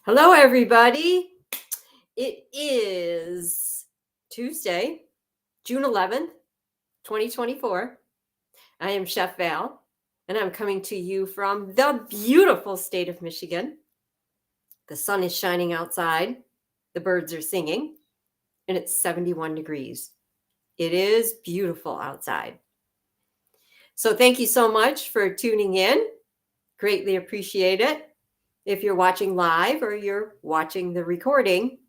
Hello, everybody. It is Tuesday, June 11th, 2024. I am Chef Val, and I'm coming to you from the beautiful state of Michigan. The sun is shining outside, the birds are singing, and it's 71 degrees. It is beautiful outside. So, thank you so much for tuning in. Greatly appreciate it. If you're watching live or you're watching the recording,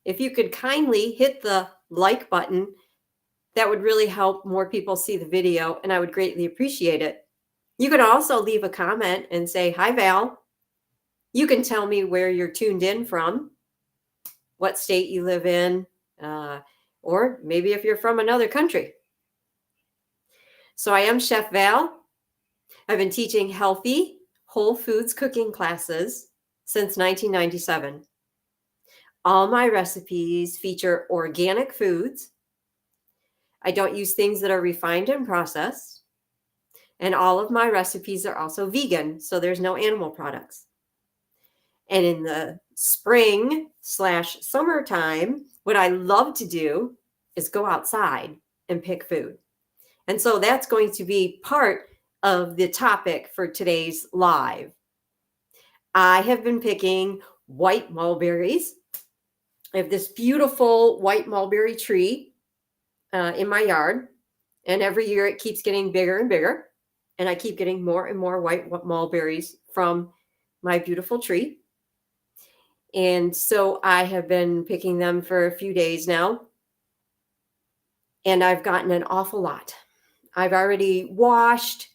if you could kindly hit the like button, that would really help more people see the video, and I would greatly appreciate it. You could also leave a comment and say, "Hi, Val." You can tell me where you're tuned in from, what state you live in, or maybe if you're from another country. So I am Chef Val. I've been teaching healthy, whole foods cooking classes since 1997. All my recipes feature organic foods. I don't use things that are refined and processed. And all of my recipes are also vegan, so there's no animal products. And in the spring/summertime, what I love to do is go outside and pick food. And so that's going to be part of the topic for today's live. I have been picking white mulberries. I have this beautiful white mulberry tree in my yard, and every year it keeps getting bigger and bigger, and I keep getting more and more white mulberries from my beautiful tree. And so I have been picking them for a few days now, and I've gotten an awful lot. I've already washed,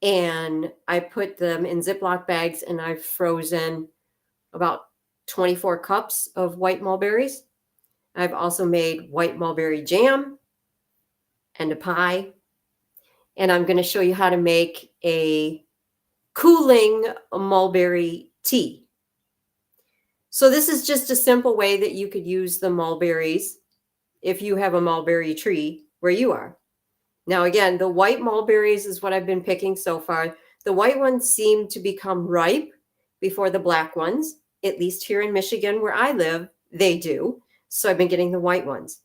and I put them in Ziploc bags, and I've frozen about 24 cups of white mulberries. I've also made white mulberry jam and a pie. And I'm going to show you how to make a cooling mulberry tea. So this is just a simple way that you could use the mulberries if you have a mulberry tree where you are. Now, again, the white mulberries is what I've been picking so far. The white ones seem to become ripe before the black ones, at least here in Michigan where I live, they do. So I've been getting the white ones.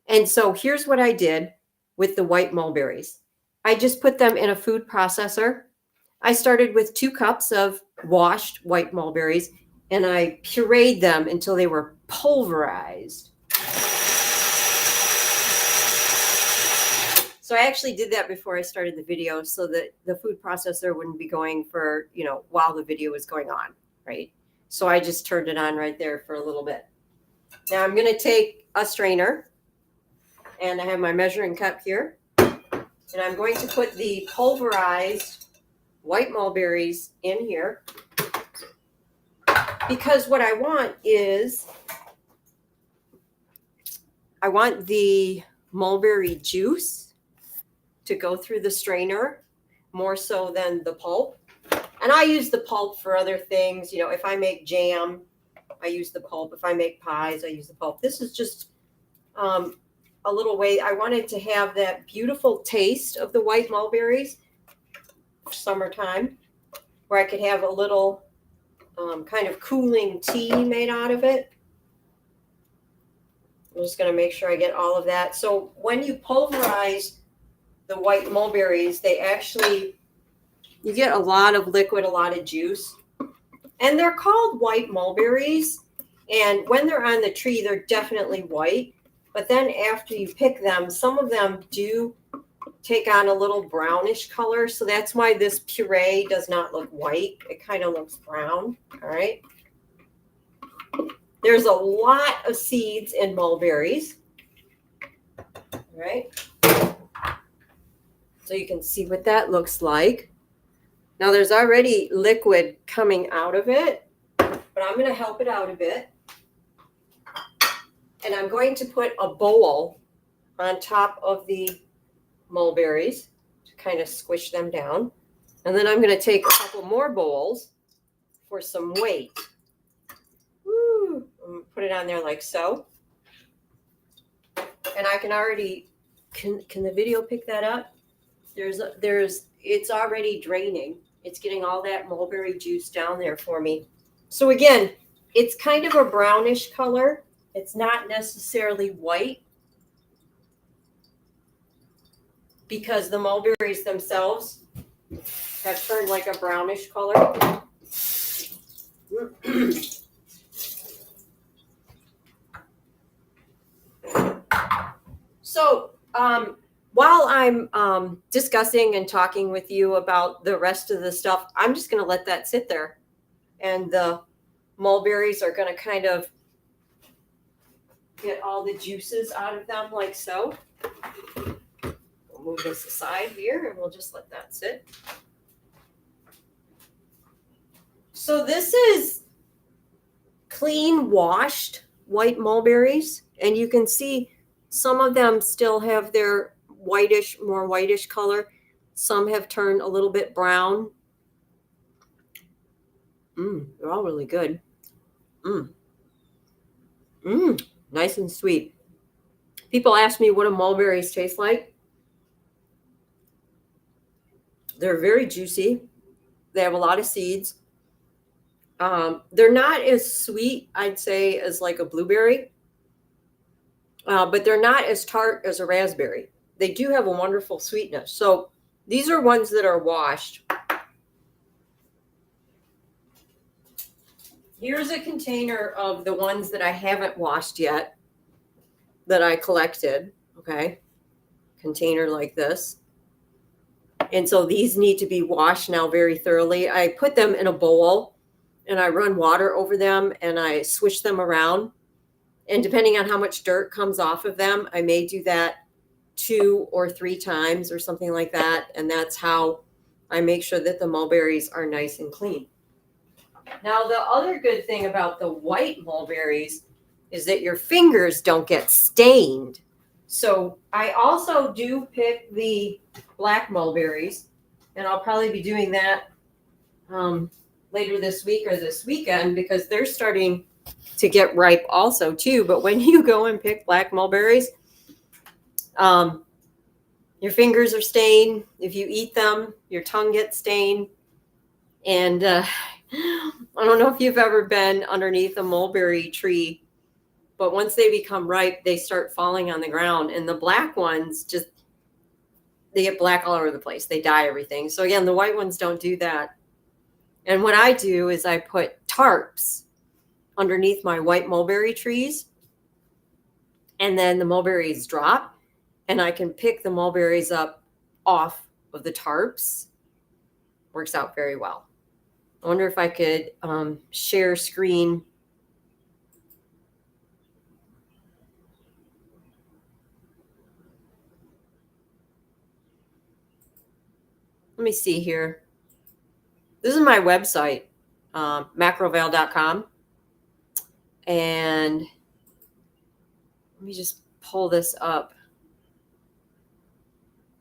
And so here's what I did with the white mulberries. I just put them in a food processor. I started with 2 cups of washed white mulberries, and I pureed them until they were pulverized. So I actually did that before I started the video so that the food processor wouldn't be going for, while the video was going on, right? So I just turned it on right there for a little bit. Now I'm going to take a strainer, and I have my measuring cup here, and I'm going to put the pulverized white mulberries in here, because what I want is I want the mulberry juice to go through the strainer more so than the pulp. And I use the pulp for other things. If I make jam, I use the pulp. If I make pies, I use the pulp. This is just a little way. I wanted to have that beautiful taste of the white mulberries summertime, where I could have a little kind of cooling tea made out of it. I'm just going to make sure I get all of that. So when you pulverize the white mulberries, you get a lot of liquid, a lot of juice. And they're called white mulberries. And when they're on the tree, they're definitely white. But then after you pick them, some of them do take on a little brownish color. So that's why this puree does not look white. It kind of looks brown. All right. There's a lot of seeds in mulberries. All right. So you can see what that looks like. Now there's already liquid coming out of it, but I'm going to help it out a bit. And I'm going to put a bowl on top of the mulberries to kind of squish them down. And then I'm going to take a couple more bowls for some weight. Woo! I'm going to put it on there like so. And I can already, can the video pick that up? It's already draining. It's getting all that mulberry juice down there for me. So again, It's kind of a brownish color. It's not necessarily white because the mulberries themselves have turned like a brownish color. So, while I'm discussing and talking with you about the rest of the stuff, I'm just going to let that sit there. And the mulberries are going to kind of get all the juices out of them like so. We'll move this aside here and we'll just let that sit. So this is clean washed white mulberries, and you can see some of them still have their more whitish color. Some have turned a little bit brown. They're all really good. Nice and sweet. People ask me what do mulberries taste like. They're very juicy. They have a lot of seeds. They're not as sweet, I'd say, as like a blueberry, but they're not as tart as a raspberry. They do have a wonderful sweetness. So these are ones that are washed. Here's a container of the ones that I haven't washed yet that I collected. Okay. Container like this. And so these need to be washed now very thoroughly. I put them in a bowl and I run water over them and I swish them around. And depending on how much dirt comes off of them, I may do that 2 or 3 times or something like that. And that's how I make sure that the mulberries are nice and clean. Now, the other good thing about the white mulberries is that your fingers don't get stained. So I also do pick the black mulberries, and I'll probably be doing that later this week or this weekend because they're starting to get ripe also too. But when you go and pick black mulberries, your fingers are stained. If you eat them, your tongue gets stained. And I don't know if you've ever been underneath a mulberry tree, but once they become ripe, they start falling on the ground. And the black ones they get black all over the place. They dye everything. So again, the white ones don't do that. And what I do is I put tarps underneath my white mulberry trees. And then the mulberries drop and I can pick the mulberries up off of the tarps. Works out very well. I wonder if I could share screen. Let me see here. This is my website, macrovale.com. And let me just pull this up.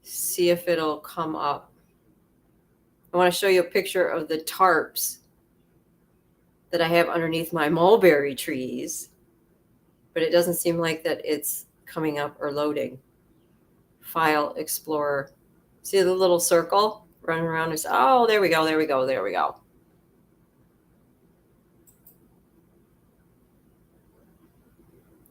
See if it'll come up. I want to show you a picture of the tarps that I have underneath my mulberry trees, but it doesn't seem like that it's coming up or loading. File Explorer. See the little circle running around? Oh, there we go, there we go, there we go.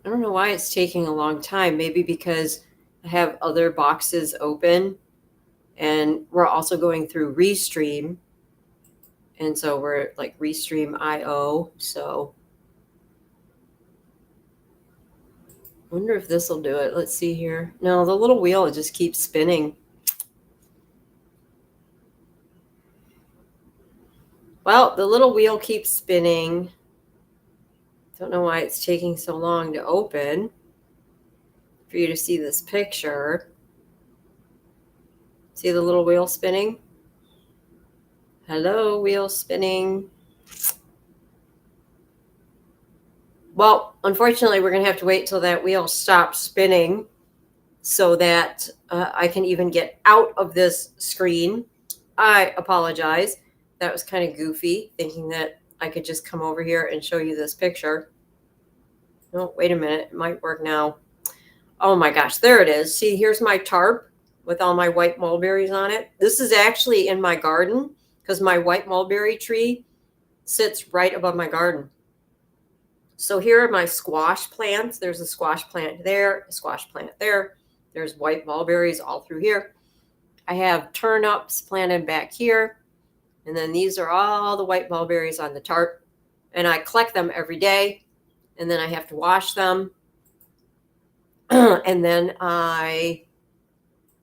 I don't know why it's taking a long time. Maybe because I have other boxes open and we're also going through Restream. And so we're like Restream IO. So I wonder if this will do it. Let's see here. No, the little wheel just keeps spinning. Well, the little wheel keeps spinning. Don't know why it's taking so long to open for you to see this picture. See the little wheel spinning? Hello, wheel spinning. Well, unfortunately, we're going to have to wait till that wheel stops spinning so that I can even get out of this screen. I apologize. That was kind of goofy, thinking that I could just come over here and show you this picture. No, wait a minute. It might work now. Oh my gosh, there it is. See, here's my tarp with all my white mulberries on it. This is actually in my garden because my white mulberry tree sits right above my garden. So here are my squash plants. There's a squash plant there, a squash plant there. There's white mulberries all through here. I have turnips planted back here. And then these are all the white mulberries on the tarp. And I collect them every day. And then I have to wash them. And then I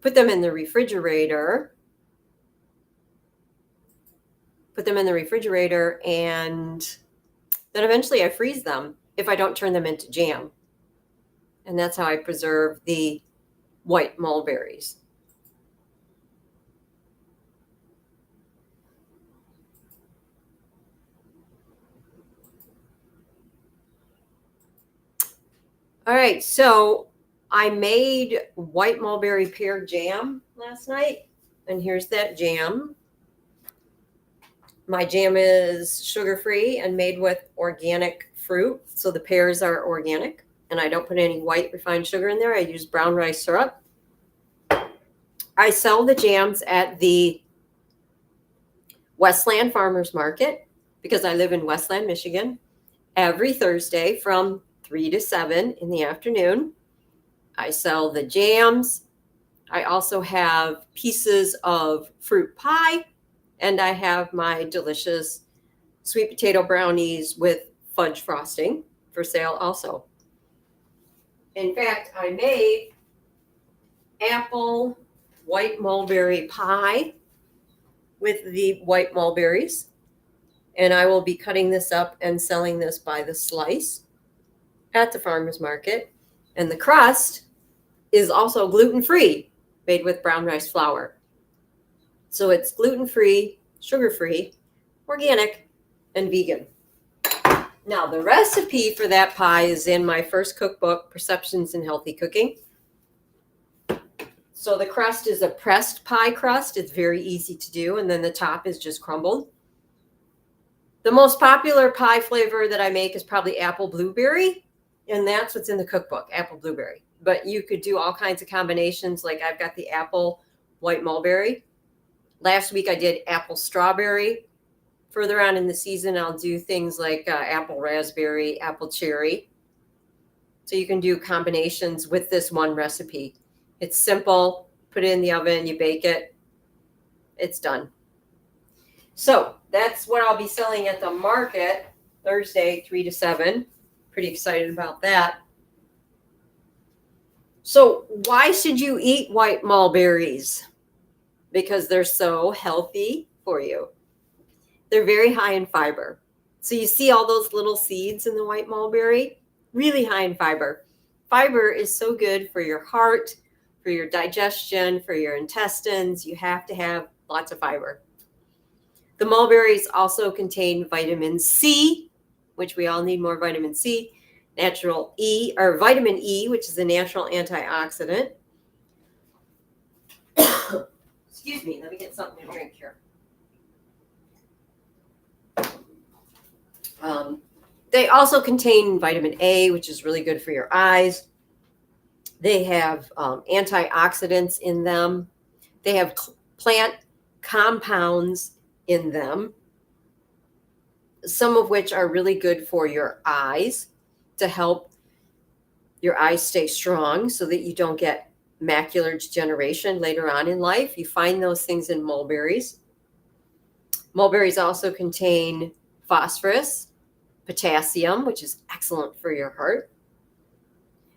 put them in the refrigerator. And then eventually I freeze them if I don't turn them into jam. And that's how I preserve the white mulberries. All right, so I made white mulberry pear jam last night, and here's that jam. My jam is sugar-free and made with organic fruit, so the pears are organic, and I don't put any white refined sugar in there. I use brown rice syrup. I sell the jams at the Westland Farmers Market because I live in Westland, Michigan, every Thursday from 3 to 7 in the afternoon. I sell the jams. I also have pieces of fruit pie, and I have my delicious sweet potato brownies with fudge frosting for sale also. In fact, I made apple white mulberry pie with the white mulberries, and I will be cutting this up and selling this by the slice at the farmer's market. And the crust is also gluten-free, made with brown rice flour. So it's gluten-free, sugar-free, organic, and vegan. Now, the recipe for that pie is in my first cookbook, Perceptions in Healthy Cooking. So the crust is a pressed pie crust. It's very easy to do, and then the top is just crumbled. The most popular pie flavor that I make is probably apple blueberry, and that's what's in the cookbook, apple blueberry. But you could do all kinds of combinations, like I've got the apple white mulberry. Last week I did apple strawberry. Further on in the season, I'll do things like apple raspberry, apple cherry. So you can do combinations with this one recipe. It's simple. Put it in the oven, you bake it. It's done. So that's what I'll be selling at the market Thursday, 3 to 7. Pretty excited about that. So why should you eat white mulberries? Because they're so healthy for you. They're very high in fiber. So you see all those little seeds in the white mulberry? Really high in fiber. Fiber is so good for your heart, for your digestion, for your intestines. You have to have lots of fiber. The mulberries also contain vitamin C, which we all need more vitamin C, natural E, or vitamin E, which is a natural antioxidant. Excuse me, let me get something to drink here. They also contain vitamin A, which is really good for your eyes. They have antioxidants in them. They have plant compounds in them, some of which are really good for your eyes to help your eyes stay strong so that you don't get macular degeneration later on in life. You find those things in mulberries. Mulberries also contain phosphorus, potassium, which is excellent for your heart.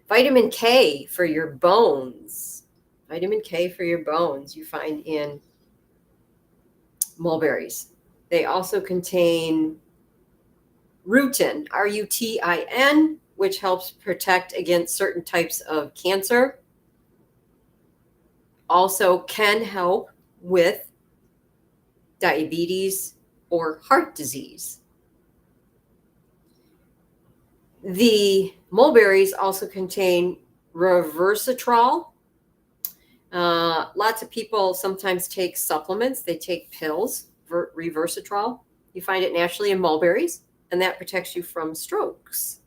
Vitamin K for your bones. Vitamin K for your bones you find in mulberries. They also contain rutin, R-U-T-I-N, which helps protect against certain types of cancer. Also can help with diabetes or heart disease. The mulberries also contain resveratrol. Lots of people sometimes take supplements. They take pills, resveratrol. You find it naturally in mulberries, and that protects you from strokes.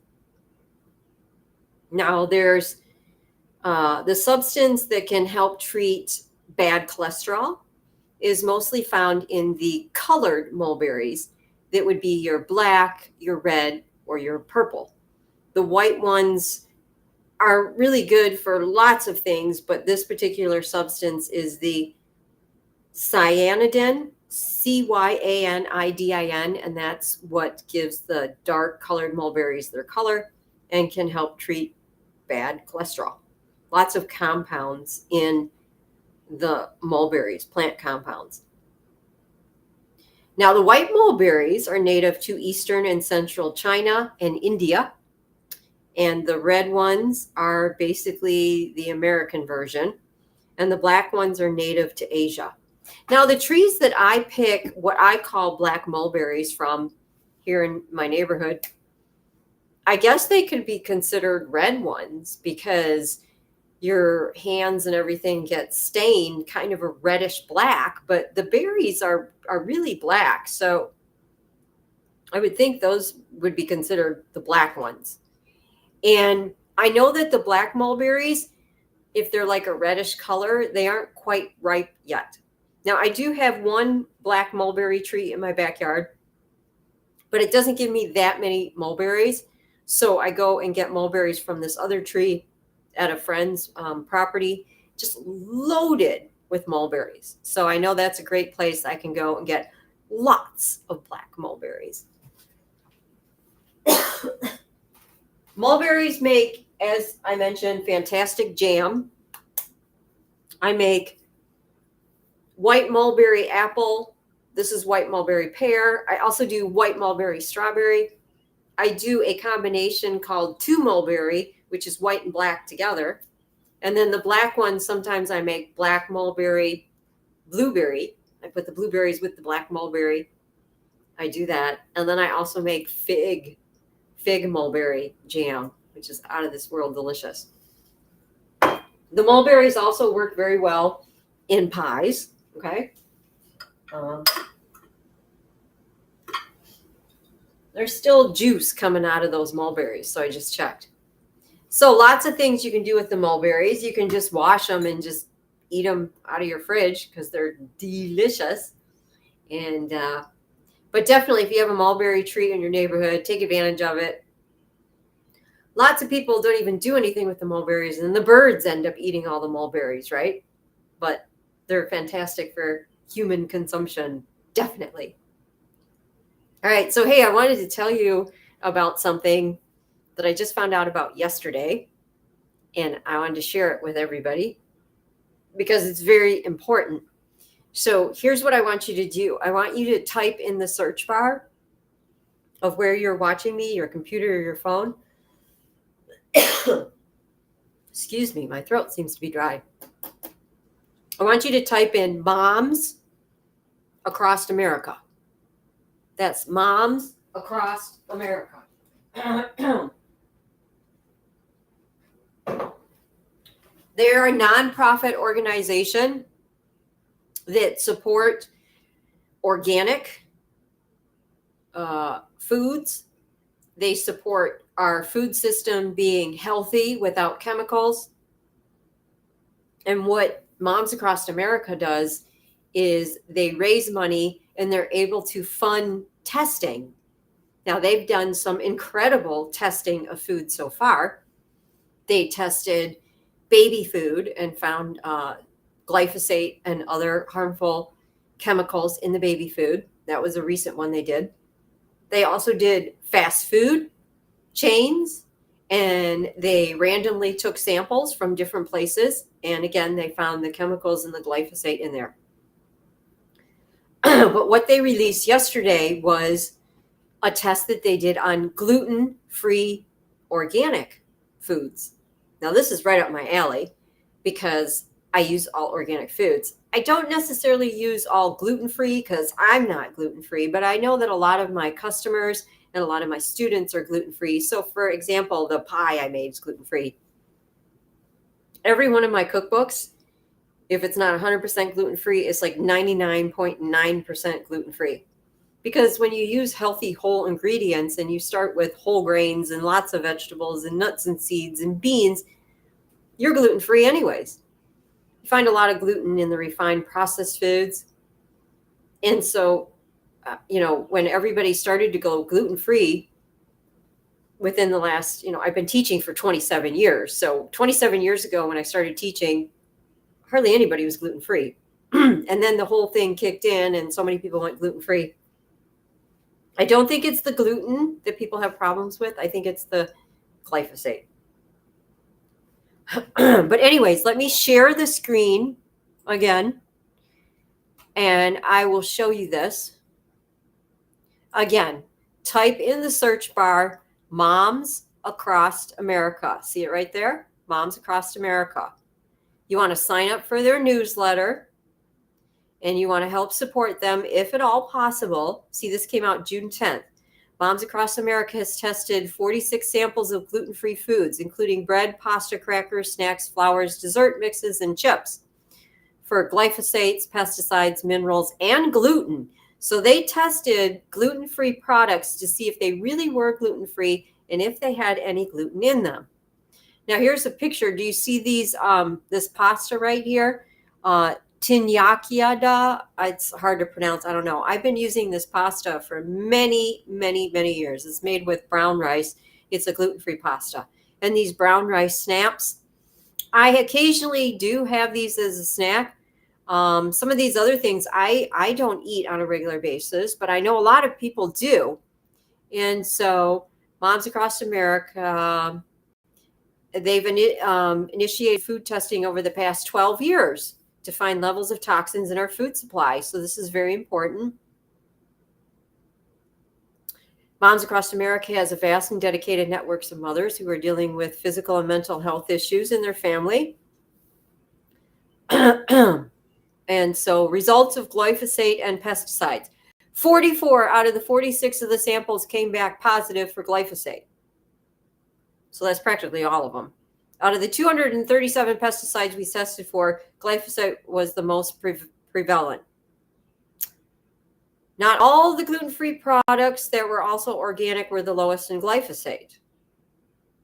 Now, there's the substance that can help treat bad cholesterol is mostly found in the colored mulberries. That would be your black, your red, or your purple The white ones are really good for lots of things, but this particular substance is the cyanidin, cyanidin, and that's what gives the dark colored mulberries their color and can help treat bad cholesterol. Lots of compounds in the mulberries, plant compounds. Now, the white mulberries are native to eastern and central China and India, and the red ones are basically the American version, and the black ones are native to Asia. Now, the trees that I pick what I call black mulberries from here in my neighborhood, I guess they could be considered red ones because your hands and everything get stained kind of a reddish black, but the berries are really black. So I would think those would be considered the black ones. And I know that the black mulberries, if they're like a reddish color, they aren't quite ripe yet. Now, I do have one black mulberry tree in my backyard, but it doesn't give me that many mulberries. So I go and get mulberries from this other tree at a friend's property, just loaded with mulberries. So I know that's a great place I can go and get lots of black mulberries. Mulberries make, as I mentioned, fantastic jam. I make white mulberry apple. This is white mulberry pear. I also do white mulberry strawberry. I do a combination called two mulberry, which is white and black together. And then the black one, sometimes I make black mulberry blueberry. I put the blueberries with the black mulberry. I do that. And then I also make fig mulberry jam, which is out of this world delicious. The mulberries also work very well in pies. Okay. There's still juice coming out of those mulberries, so I just checked. So lots of things you can do with the mulberries. You can just wash them and just eat them out of your fridge because they're delicious. And but definitely, if you have a mulberry tree in your neighborhood, take advantage of it. Lots of people don't even do anything with the mulberries, and the birds end up eating all the mulberries, right? But they're fantastic for human consumption, definitely. All right, so hey, I wanted to tell you about something that I just found out about yesterday, and I wanted to share it with everybody because it's very important. So here's what I want you to do. I want you to type in the search bar of where you're watching me, your computer or your phone. Excuse me, my throat seems to be dry. I want you to type in moms across America. That's moms across America. They're a nonprofit organization that support organic foods. They support our food system being healthy without chemicals. And what Moms Across America does is they raise money and they're able to fund testing. Now, they've done some incredible testing of food so far. They tested baby food and found glyphosate and other harmful chemicals in the baby food. That was a recent one they did. They also did fast food chains, and they randomly took samples from different places. And again, they found the chemicals and the glyphosate in there. But what they released yesterday was a test that they did on gluten-free organic foods. Now, this is right up my alley because I use all organic foods. I don't necessarily use all gluten-free because I'm not gluten-free, but I know that a lot of my customers and a lot of my students are gluten-free. So, for example, the pie I made is gluten-free. Every one of my cookbooks, if it's not 100% gluten-free, it's like 99.9% gluten-free. Because when you use healthy whole ingredients and you start with whole grains and lots of vegetables and nuts and seeds and beans, you're gluten-free anyways. You find a lot of gluten in the refined processed foods. And so, when everybody started to go gluten-free, within the last, I've been teaching for 27 years. So 27 years ago when I started teaching, hardly anybody was gluten-free. And then the whole thing kicked in and so many people went gluten-free. I don't think it's the gluten that people have problems with. I think it's the glyphosate. But anyways, let me share the screen again, and I will show you this. Again, type in the search bar, Moms Across America. See it right there? Moms Across America. You want to sign up for their newsletter, and you want to help support them if at all possible. See, this came out June 10th. Moms Across America has tested 46 samples of gluten-free foods, including bread, pasta, crackers, snacks, flours, dessert mixes, and chips, for glyphosates, pesticides, minerals, and gluten. So they tested gluten-free products to see if they really were gluten-free and if they had any gluten in them. Now here's a picture. Do you see these? This pasta right here, Tinyakiada. It's hard to pronounce. I don't know. I've been using this pasta for many, many, many years. It's made with brown rice. It's a gluten-free pasta. And these brown rice snaps, I occasionally do have these as a snack. Some of these other things I don't eat on a regular basis, but I know a lot of people do. And so Moms Across America, they've initiated food testing over the past 12 years to find levels of toxins in our food supply. So this is very important. Moms Across America has a vast and dedicated networks of mothers who are dealing with physical and mental health issues in their family. And so results of glyphosate and pesticides. 44 out of the 46 of the samples came back positive for glyphosate. So that's practically all of them. Out of the 237 pesticides we tested for, glyphosate was the most prevalent. Not all the gluten-free products that were also organic were the lowest in glyphosate.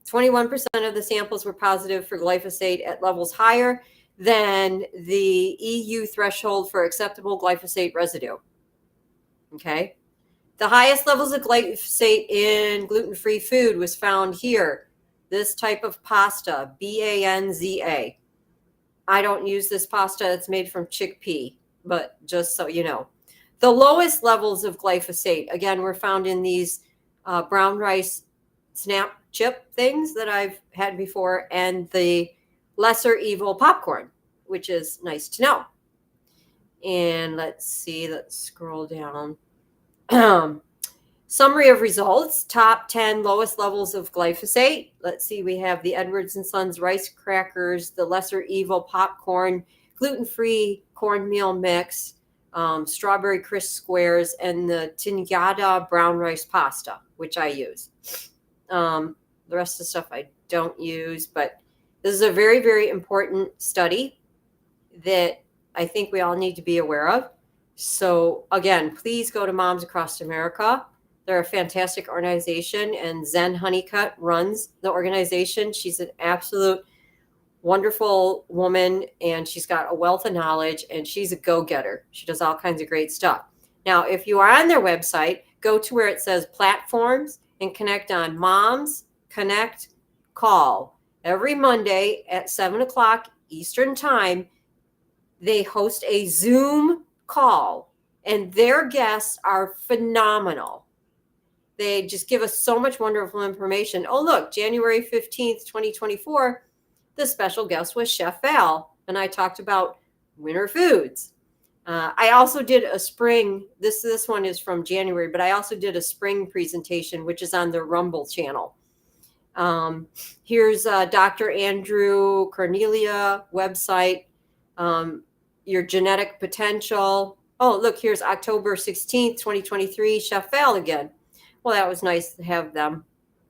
21% of the samples were positive for glyphosate at levels higher than the EU threshold for acceptable glyphosate residue. Okay. The highest levels of glyphosate in gluten-free food was found here. This type of pasta, BANZA. I don't use this pasta. It's made from chickpea, but just so you know. The lowest levels of glyphosate, again, were found in these brown rice snap chip things that I've had before, and the lesser evil popcorn, which is nice to know. And let's see, let's scroll down. Summary of results, top 10 lowest levels of glyphosate. Let's see, we have the Edwards and Sons rice crackers, the lesser evil popcorn, gluten-free cornmeal mix, strawberry crisp squares, and the Tingyada brown rice pasta, which I use. The rest of the stuff I don't use, but this is a very, very important study that I think we all need to be aware of. So again, please go to Moms Across America. They're a fantastic organization, and Zen Honeycutt runs the organization. She's an absolute wonderful woman, and she's got a wealth of knowledge, and she's a go-getter. She does all kinds of great stuff. Now, if you are on their website, go to where it says platforms and connect on Moms Connect Call. Every Monday at 7 o'clock Eastern Time, they host a Zoom call, and their guests are phenomenal. They just give us so much wonderful information. Oh, look, January 15th, 2024, the special guest was Chef Val, and I talked about winter foods. I also did a spring, this one is from January, but I also did a spring presentation, which is on the Rumble channel. Here's Dr. Andrew Cornelia website, your genetic potential. Oh, look, here's October 16th, 2023, Chef Val again. Well, that was nice to have them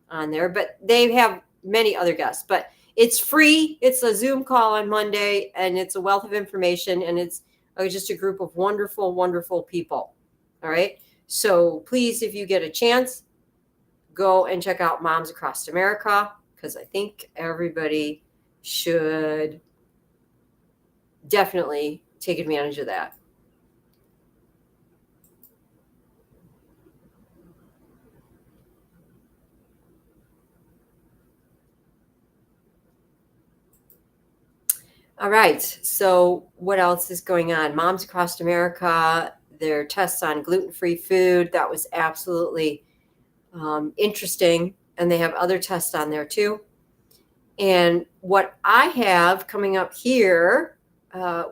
on there, but they have many other guests. But it's free. It's a Zoom call on Monday, and it's a wealth of information, and it's just a group of wonderful, wonderful people. All right. So please, if you get a chance, go and check out Moms Across America, because I think everybody should definitely take advantage of that. All right. So, what else is going on? Moms Across America, their tests on gluten-free food. That was absolutely interesting. And they have other tests on there too. And what I have coming up here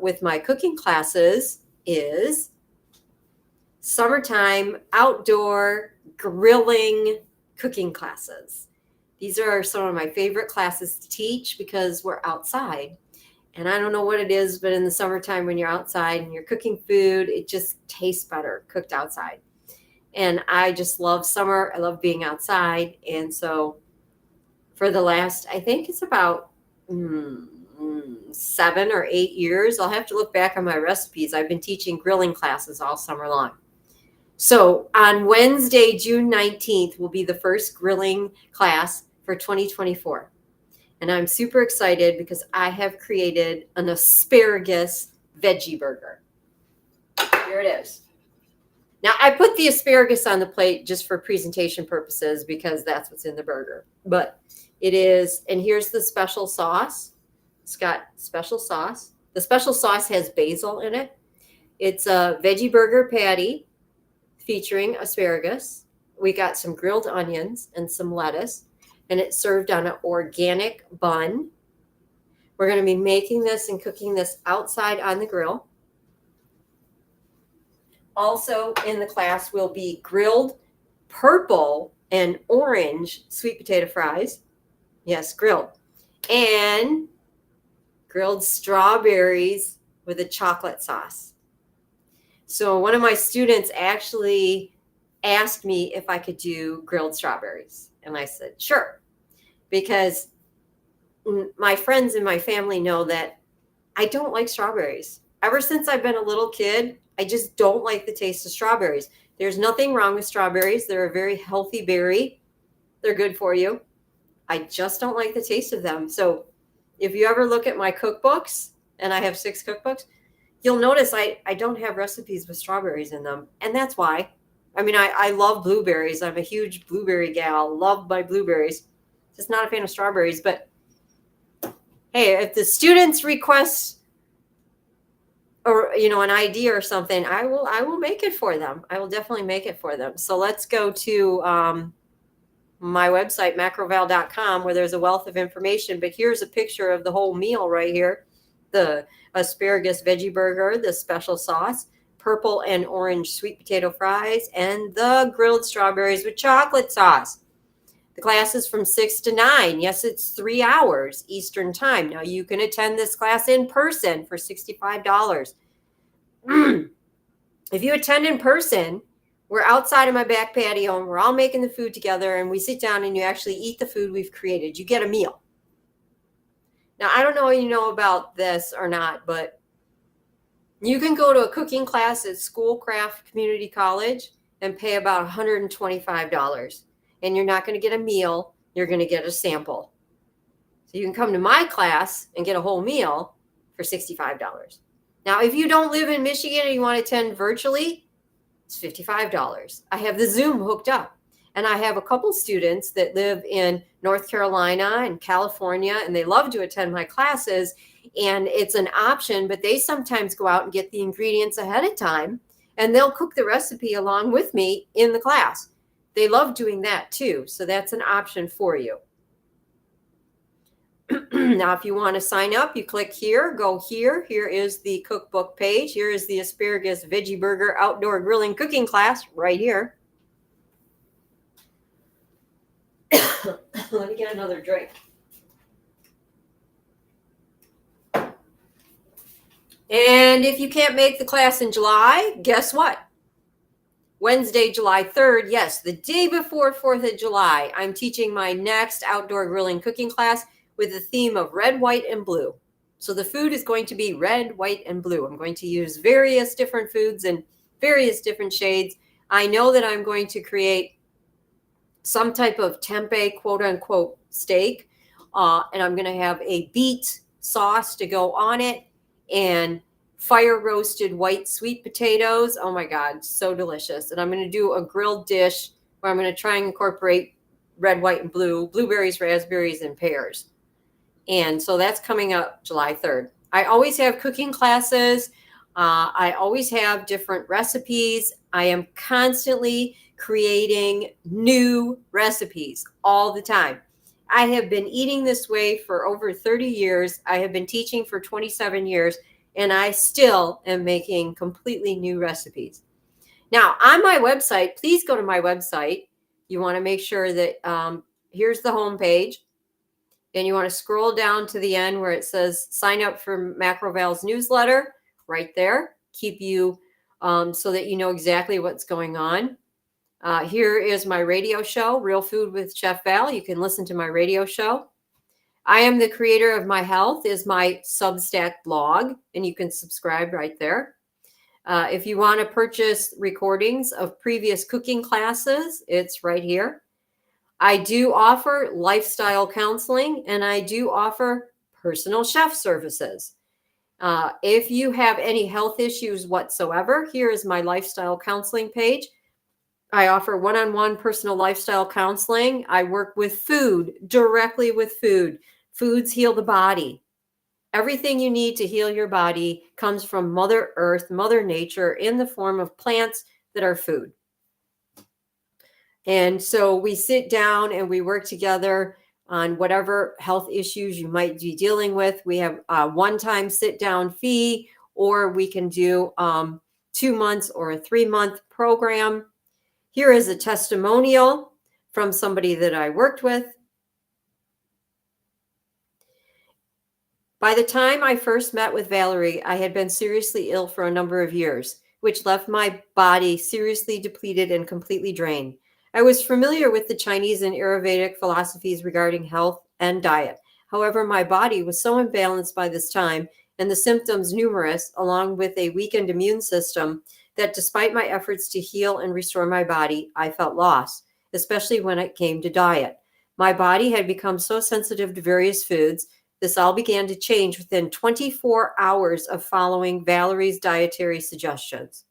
with my cooking classes is summertime outdoor grilling cooking classes. These are some of my favorite classes to teach because we're outside. And I don't know what it is, but in the summertime when you're outside and you're cooking food, it just tastes better cooked outside. And I just love summer. I love being outside. And so for the last, I think it's about 7 or 8 years, I'll have to look back on my recipes. I've been teaching grilling classes all summer long. So on Wednesday, June 19th, will be the first grilling class for 2024. And I'm super excited because I have created an asparagus veggie burger. Here it is. Now, I put the asparagus on the plate just for presentation purposes because that's what's in the burger. But it is, and here's the special sauce. It's got special sauce. The special sauce has basil in it. It's a veggie burger patty featuring asparagus. We got some grilled onions and some lettuce, and it's served on an organic bun. We're going to be making this and cooking this outside on the grill. Also in the class will be grilled purple and orange sweet potato fries. Yes, grilled. And grilled strawberries with a chocolate sauce. So one of my students actually asked me if I could do grilled strawberries. And I said, sure. Because my friends and my family know that I don't like strawberries. Ever since I've been a little kid, I just don't like the taste of strawberries. There's nothing wrong with strawberries. They're a very healthy berry. They're good for you. I just don't like the taste of them. So if you ever look at my cookbooks, and I have 6 cookbooks, you'll notice I don't have recipes with strawberries in them. And that's why. I mean, I love blueberries. I'm a huge blueberry gal. Love my blueberries. Just not a fan of strawberries. But hey, if the students request or an idea or something, I will make it for them. I will definitely make it for them. So let's go to my website, macroval.com, where there's a wealth of information. But here's a picture of the whole meal right here. The asparagus veggie burger, the special sauce, purple and orange sweet potato fries, and the grilled strawberries with chocolate sauce. The class is from 6 to 9. Yes, it's 3 hours Eastern time. Now, you can attend this class in person for $65. If you attend in person, we're outside of my back patio and we're all making the food together and we sit down and you actually eat the food we've created. You get a meal. Now, I don't know if you know about this or not, but you can go to a cooking class at Schoolcraft Community College and pay about $125. And you're not going to get a meal. You're going to get a sample. So you can come to my class and get a whole meal for $65. Now, if you don't live in Michigan and you want to attend virtually, it's $55. I have the Zoom hooked up. And I have a couple students that live in North Carolina and California, and they love to attend my classes. And it's an option, but they sometimes go out and get the ingredients ahead of time, and they'll cook the recipe along with me in the class. They love doing that too. So that's an option for you. Now, if you want to sign up, you click here, go here. Here is the cookbook page. Here is the asparagus veggie burger outdoor grilling cooking class right here. Let me get another drink. And if you can't make the class in July, guess what? Wednesday, July 3rd, yes, the day before 4th of July, I'm teaching my next outdoor grilling cooking class with a theme of red, white, and blue. So the food is going to be red, white, and blue. I'm going to use various different foods in various different shades. I know that I'm going to create some type of tempeh, quote unquote, steak. And I'm going to have a beet sauce to go on it and fire roasted white sweet potatoes. Oh my God, so delicious. And I'm going to do a grilled dish where I'm going to try and incorporate red, white, and blue, blueberries, raspberries, and pears. And so that's coming up July 3rd. I always have cooking classes. I always have different recipes. I am constantly creating new recipes all the time. I have been eating this way for over 30 years. I have been teaching for 27 years, and I still am making completely new recipes. Now, on my website, please go to my website. You want to make sure that here's the home page, and you want to scroll down to the end where it says sign up for Macroval's newsletter right there. Keep you so that you know exactly what's going on. Here is my radio show, Real Food with Chef Val. You can listen to my radio show. I Am the Creator of My Health is my Substack blog, and you can subscribe right there. If you want to purchase recordings of previous cooking classes, it's right here. I do offer lifestyle counseling, and I do offer personal chef services. If you have any health issues whatsoever, here is my lifestyle counseling page. I offer one-on-one personal lifestyle counseling. I work with food, directly with food. Foods heal the body. Everything you need to heal your body comes from Mother Earth, Mother Nature, in the form of plants that are food. And so we sit down and we work together on whatever health issues you might be dealing with. We have a one-time sit-down fee, or we can do 2 months or a 3-month program. Here is a testimonial from somebody that I worked with. By the time I first met with Valerie, I had been seriously ill for a number of years, which left my body seriously depleted and completely drained. I was familiar with the Chinese and Ayurvedic philosophies regarding health and diet. However, my body was so imbalanced by this time, and the symptoms numerous, along with a weakened immune system, that despite my efforts to heal and restore my body, I felt lost, especially when it came to diet. My body had become so sensitive to various foods. This all began to change within 24 hours of following Valerie's dietary suggestions.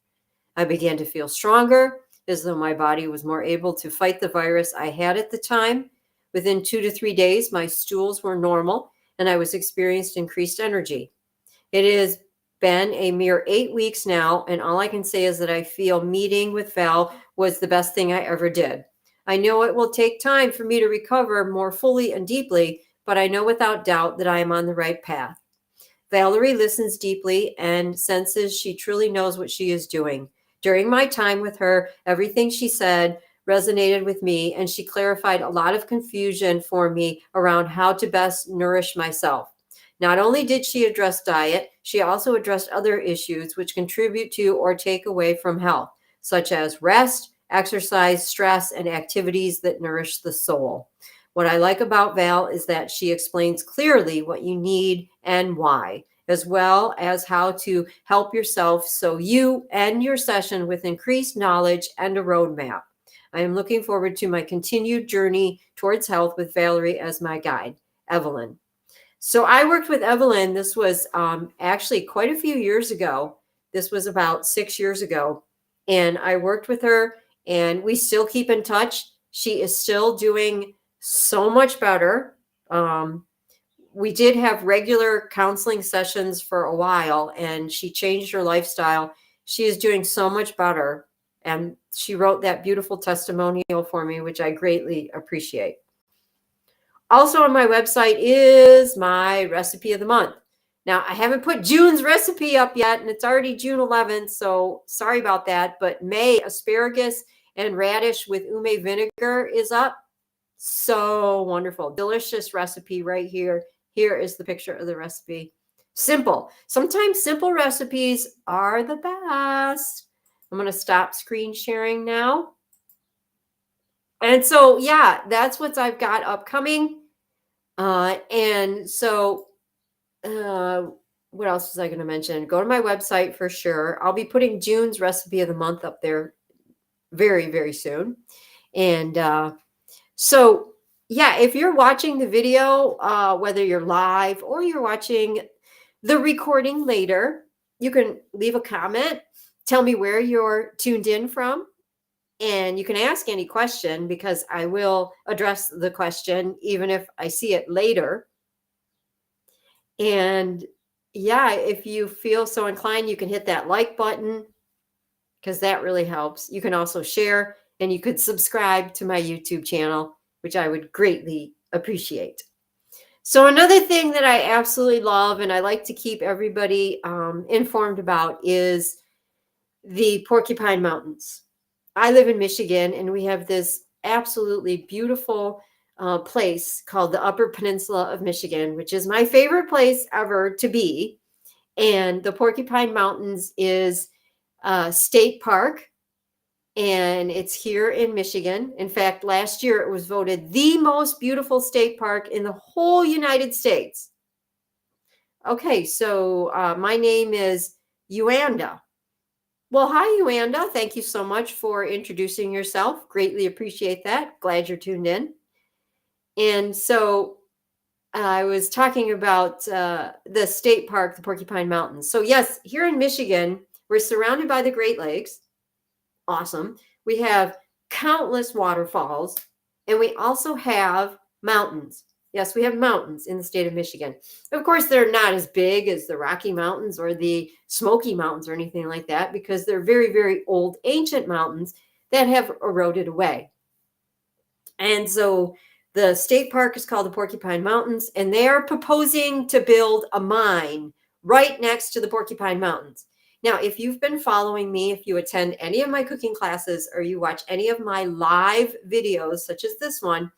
I began to feel stronger, as though my body was more able to fight the virus I had at the time. Within 2 to 3 days, my stools were normal, and I was experienced increased energy. It has been a mere 8 weeks now, and all I can say is that I feel meeting with Val was the best thing I ever did. I know it will take time for me to recover more fully and deeply, but I know without doubt that I am on the right path. Valerie listens deeply and senses she truly knows what she is doing. During my time with her, everything she said resonated with me, and she clarified a lot of confusion for me around how to best nourish myself. Not only did she address diet, she also addressed other issues which contribute to or take away from health, such as rest, exercise, stress, and activities that nourish the soul. What I like about Val is that she explains clearly what you need and why, as well as how to help yourself so you end your session with increased knowledge and a roadmap. I am looking forward to my continued journey towards health with Valerie as my guide. Evelyn. So I worked with Evelyn. This was actually quite a few years ago. This was about 6 years ago. And I worked with her, and we still keep in touch. She is still doing so much better. We did have regular counseling sessions for a while, and she changed her lifestyle. She is doing so much better. And she wrote that beautiful testimonial for me, which I greatly appreciate. Also on my website is my recipe of the month. Now, I haven't put June's recipe up yet, and it's already June 11th, so sorry about that. But May, asparagus and radish with ume vinegar is up. So wonderful. Delicious recipe right here. Here is the picture of the recipe. Simple. Sometimes simple recipes are the best. I'm going to stop screen sharing now. And so, yeah, that's what I've got upcoming. And so, what else was I going to mention? Go to my website for sure. I'll be putting June's recipe of the month up there very, very soon. And so, yeah, if you're watching the video, whether you're live or you're watching the recording later, you can leave a comment. Tell me where you're tuned in from. And you can ask any question, because I will address the question even if I see it later. And Yeah, if you feel so inclined, you can hit that like button because that really helps. You can also share and you could subscribe to my YouTube channel, which I would greatly appreciate. So, another thing that I absolutely love and I like to keep everybody informed about is the Porcupine Mountains. I live in Michigan and we have this absolutely beautiful place called the Upper Peninsula of Michigan, which is my favorite place ever to be. And the Porcupine Mountains is a state park and it's here in Michigan. In fact, last year it was voted the most beautiful state park in the whole United States. Okay, so my name is Uanda. Well, hi, Uanda. Thank you so much for introducing yourself. Greatly appreciate that. Glad you're tuned in. And so I was talking about the state park, the Porcupine Mountains. So, yes, here in Michigan, we're surrounded by the Great Lakes. Awesome. We have countless waterfalls, and we also have mountains. Yes, we have mountains in the state of Michigan. Of course, they're not as big as the Rocky Mountains or the Smoky Mountains or anything like that because they're very, very old, ancient mountains that have eroded away. And so the state park is called the Porcupine Mountains, and they are proposing to build a mine right next to the Porcupine Mountains. Now, if you've been following me, if you attend any of my cooking classes or you watch any of my live videos, such as this one,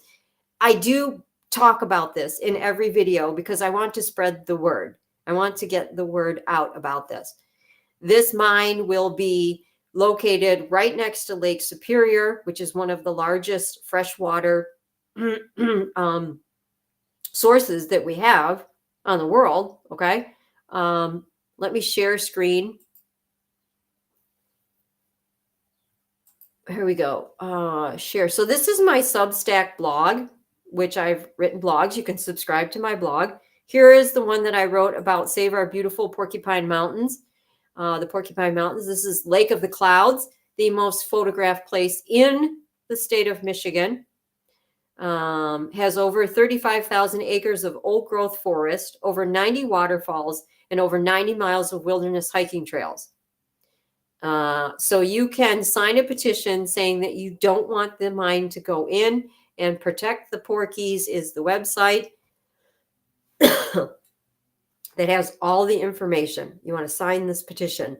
I do talk about this in every video because I want to spread the word. I want to get the word out about this. This mine will be located right next to Lake Superior, which is one of the largest freshwater sources that we have on the world. Okay. Let me share screen. Here we go. Share. So this is my Substack blog, which I've written blogs. You can subscribe to my blog. Here is the one that I wrote about Save Our Beautiful Porcupine Mountains. The Porcupine Mountains. This is Lake of the Clouds, the most photographed place in the state of Michigan. Has over 35,000 acres of old growth forest, over 90 waterfalls, and over 90 miles of wilderness hiking trails. So you can sign a petition saying that you don't want the mine to go in, and Protect the Porkies is the website that has all the information. You want to sign this petition.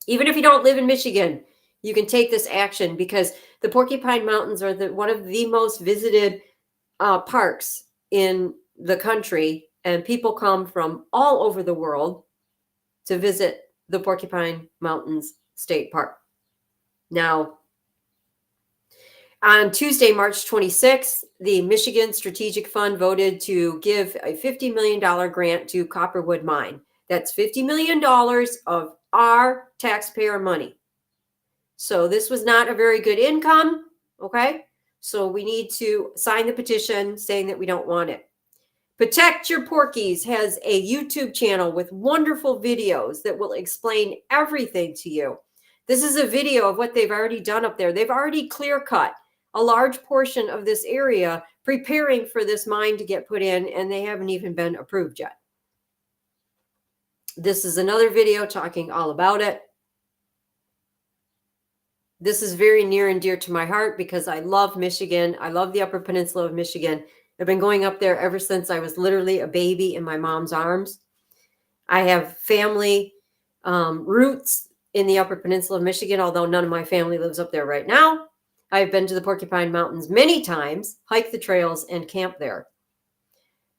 Even if you don't live in Michigan, you can take this action because the Porcupine Mountains are one of the most visited parks in the country, and people come from all over the world to visit the Porcupine Mountains State Park. Now, on Tuesday, March 26th, the Michigan Strategic Fund voted to give a $50 million grant to Copperwood Mine. That's $50 million of our taxpayer money. So this was not a very good income, okay? So we need to sign the petition saying that we don't want it. Protect Your Porkies has a YouTube channel with wonderful videos that will explain everything to you. This is a video of what they've already done up there. They've already clear cut a large portion of this area preparing for this mine to get put in, and they haven't even been approved yet. This is another video talking all about it. This is very near and dear to my heart because I love Michigan. I love the Upper Peninsula of Michigan. I've been going up there ever since I was literally a baby in my mom's arms. I have family roots in the Upper Peninsula of Michigan, although none of my family lives up there right now. I've been to the Porcupine Mountains many times, hiked the trails, and camped there.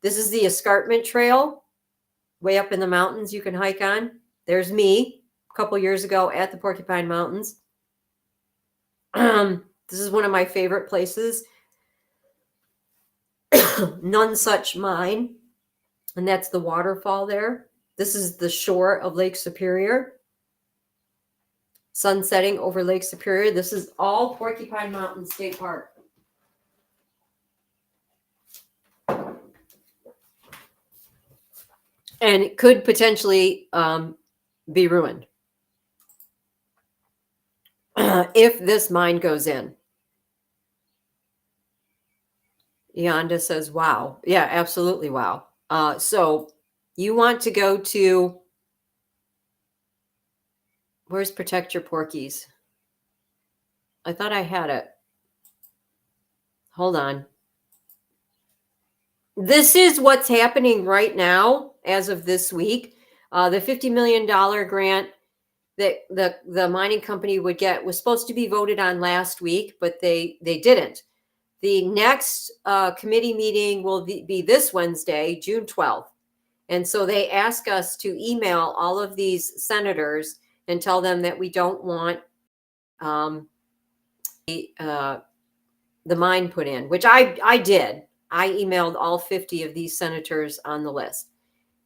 This is the escarpment trail way up in the mountains you can hike on. There's me a couple years ago at the Porcupine Mountains. This is one of my favorite places. None Such Mine. And that's the waterfall there. This is the shore of Lake Superior. Sun setting over Lake Superior. This is all Porcupine Mountain State Park. And it could potentially be ruined if this mine goes in. Yonda says, wow. Yeah, absolutely wow. So you want to go to, where's Protect Your Porkies? I thought I had it. Hold on. This is what's happening right now as of this week. The $50 million grant that the mining company would get was supposed to be voted on last week, but they didn't. The next committee meeting will be this Wednesday, June 12th. And so they ask us to email all of these senators and tell them that we don't want the mine put in, which I did. I emailed all 50 of these senators on the list.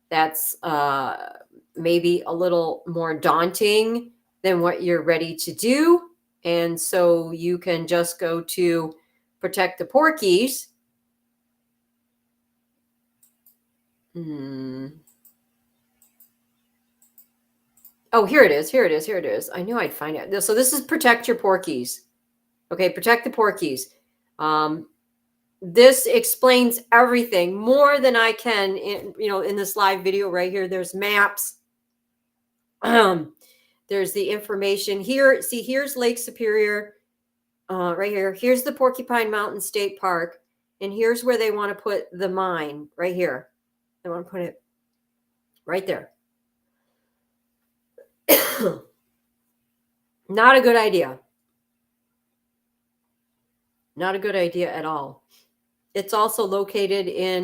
That's maybe a little more daunting than what you're ready to do. And so you can just go to Protect the Porkies. Oh, here it is. Here it is. Here it is. I knew I'd find it. So this is Protect Your Porkies. Okay, Protect the Porkies. This explains everything more than I can in this live video right here. There's maps. There's the information here. See, here's Lake Superior right here. Here's the Porcupine Mountain State Park. And here's where they want to put the mine right here. They want to put it right there. Not a good idea. Not a good idea at all. It's also located in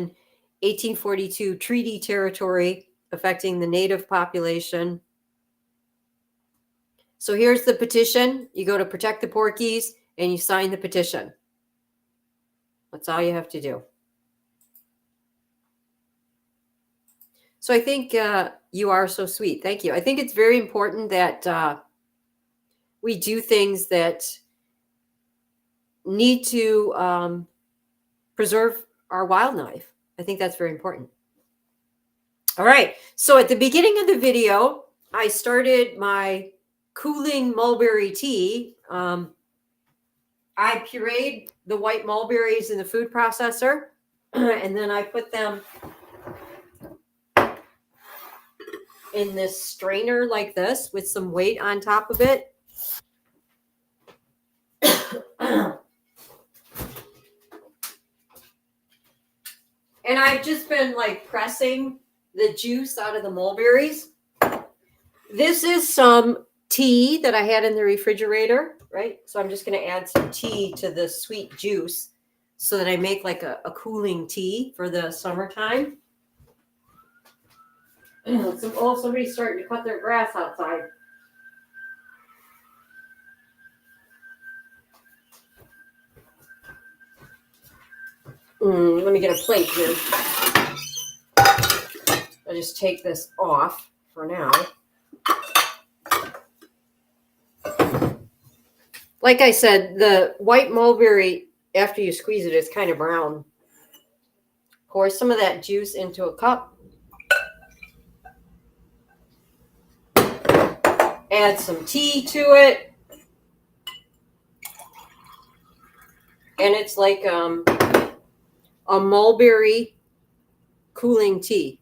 1842 treaty territory affecting the native population. So here's the petition. You go to Protect the Porkies and you sign the petition. That's all you have to do. So I think you are so sweet. Thank you. I think it's very important that we do things that need to preserve our wildlife. I think that's very important. All right. So at the beginning of the video, I started my cooling mulberry tea. I pureed the white mulberries in the food processor, and then I put them in this strainer like this with some weight on top of it. And I've just been like pressing the juice out of the mulberries. This is some tea that I had in the refrigerator, right? So I'm just going to add some tea to the sweet juice so that I make like a cooling tea for the summertime. Somebody's starting to cut their grass outside. Let me get a plate here. I'll just take this off for now. Like I said, the white mulberry, after you squeeze it, is kind of brown. Pour some of that juice into a cup. Add some tea to it. And it's like a mulberry cooling tea.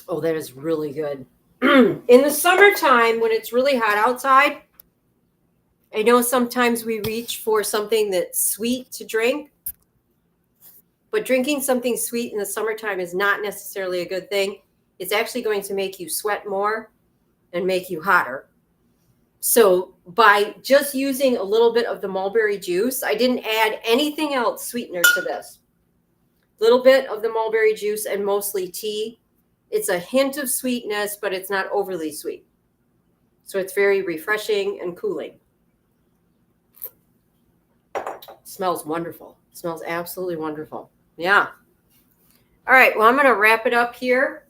Oh, that is really good. In the summertime, when it's really hot outside, I know sometimes we reach for something that's sweet to drink, but drinking something sweet in the summertime is not necessarily a good thing. It's actually going to make you sweat more and make you hotter. So by just using a little bit of the mulberry juice, I didn't add anything else sweetener to this. Little bit of the mulberry juice and mostly tea. It's a hint of sweetness, but it's not overly sweet. So it's very refreshing and cooling. It smells wonderful. It smells absolutely wonderful. Yeah. All right. Well, I'm going to wrap it up here.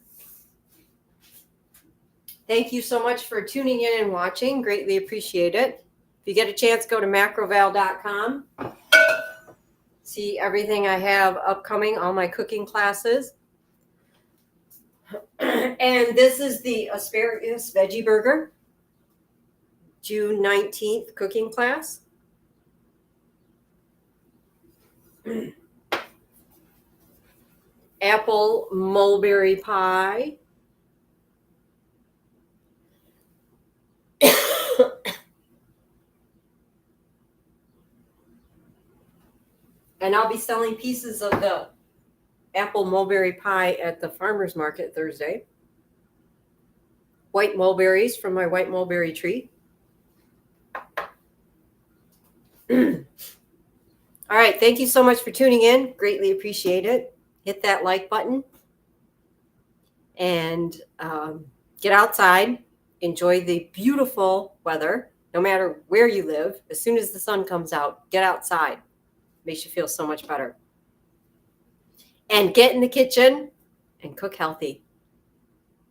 Thank you so much for tuning in and watching. Greatly appreciate it. If you get a chance, go to macroval.com. See everything I have upcoming, all my cooking classes. And this is the asparagus veggie burger, June 19th cooking class. apple mulberry pie. And I'll be selling pieces of the apple mulberry pie at the farmer's market Thursday. White mulberries from my white mulberry tree. All right. Thank you so much for tuning in. Greatly appreciate it. Hit that like button and get outside. Enjoy the beautiful weather, no matter where you live. As soon as the sun comes out, get outside. Makes you feel so much better. And get in the kitchen and cook healthy.